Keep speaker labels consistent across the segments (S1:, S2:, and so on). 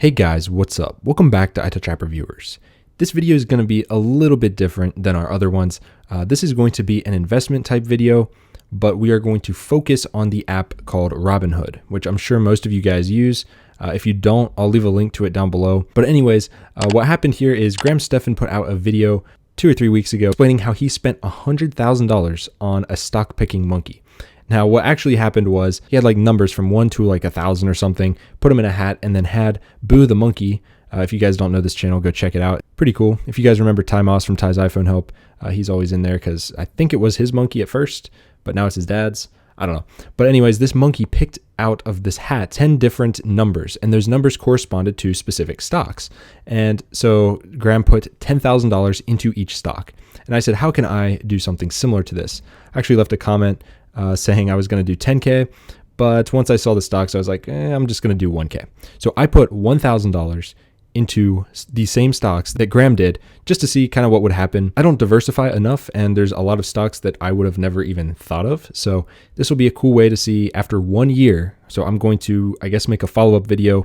S1: Hey guys, what's up? Welcome back to iTouch App Reviewers. This video is going to be a little bit different than our other ones. This is going to be an investment type video, but we are going to focus on the app called Robinhood, which I'm sure most of you guys use. If you don't, I'll leave a link to it down below. But anyways, what happened here is Graham Stephan put out a video 2 or 3 weeks ago explaining how he spent $100,000 on a stock picking monkey. Now, what actually happened was he had like numbers from 1 to like 1,000 or something, put them in a hat, and then had Boo the monkey. If you guys don't know this channel, go check it out. Pretty cool. If you guys remember Ty Moss from Ty's iPhone Help, he's always in there because I think it was his monkey at first, but now it's his dad's. I don't know. But anyways, this monkey picked out of this hat 10 different numbers, and those numbers corresponded to specific stocks. And so Graham put $10,000 into each stock. And I said, how can I do something similar to this? I actually left a comment saying I was going to do 10K, but once I saw the stocks, I was like, I'm just going to do 1K. So I put $1,000 into the same stocks that Graham did just to see kind of what would happen. I don't diversify enough, and there's a lot of stocks that I would have never even thought of. So this will be a cool way to see after 1 year. So I'm going to, I guess, make a follow-up video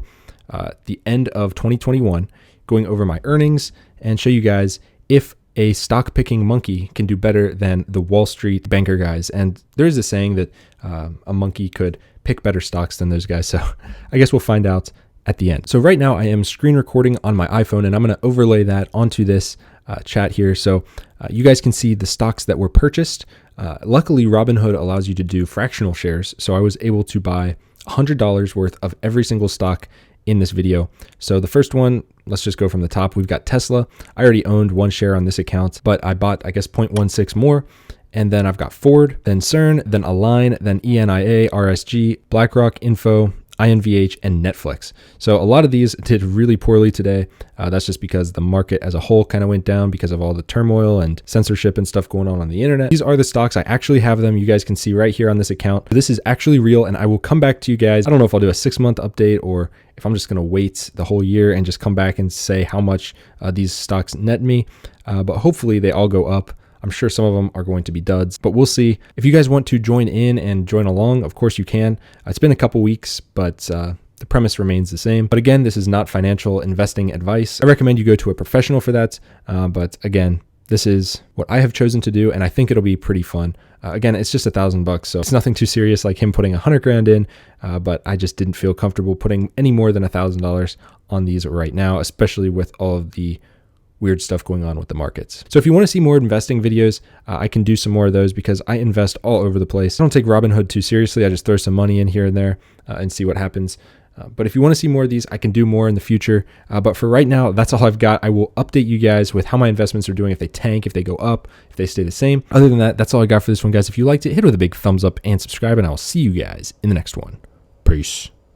S1: at the end of 2021, going over my earnings and show you guys if a stock picking monkey can do better than the Wall Street banker guys. And there is a saying that a monkey could pick better stocks than those guys. So I guess we'll find out at the end. So right now I am screen recording on my iPhone, and I'm going to overlay that onto this chat here. So you guys can see the stocks that were purchased. Luckily, Robinhood allows you to do fractional shares. So I was able to buy $100 worth of every single stock in this video. So the first one, let's just go from the top. We've got Tesla. I already owned 1 share on this account, but I bought, I guess, 0.16 more. And then I've got Ford, then CERN, then Align, then ENIA, RSG, BlackRock, Info, INVH, and Netflix. So a lot of these did really poorly today. That's just because the market as a whole kind of went down because of all the turmoil and censorship and stuff going on the internet. These are the stocks. I actually have them. You guys can see right here on this account. This is actually real, and I will come back to you guys. I don't know if I'll do a 6-month update or if I'm just going to wait the whole year and just come back and say how much these stocks net me. But hopefully they all go up. I'm sure some of them are going to be duds, but we'll see. If you guys want to join in and join along, of course you can. It's been a couple weeks, but the premise remains the same. But again, this is not financial investing advice. I recommend you go to a professional for that. But again, this is what I have chosen to do, and I think it'll be pretty fun. Again, it's just $1,000, so it's nothing too serious like him putting 100 grand in, but I just didn't feel comfortable putting any more than $1,000 on these right now, especially with all of the weird stuff going on with the markets. So if you want to see more investing videos, I can do some more of those because I invest all over the place. I don't take Robinhood too seriously. I just throw some money in here and there and see what happens. But if you want to see more of these, I can do more in the future. But for right now, that's all I've got. I will update you guys with how my investments are doing, if they tank, if they go up, if they stay the same. Other than that, that's all I got for this one, guys. If you liked it, hit it with a big thumbs up and subscribe, and I'll see you guys in the next one. Peace.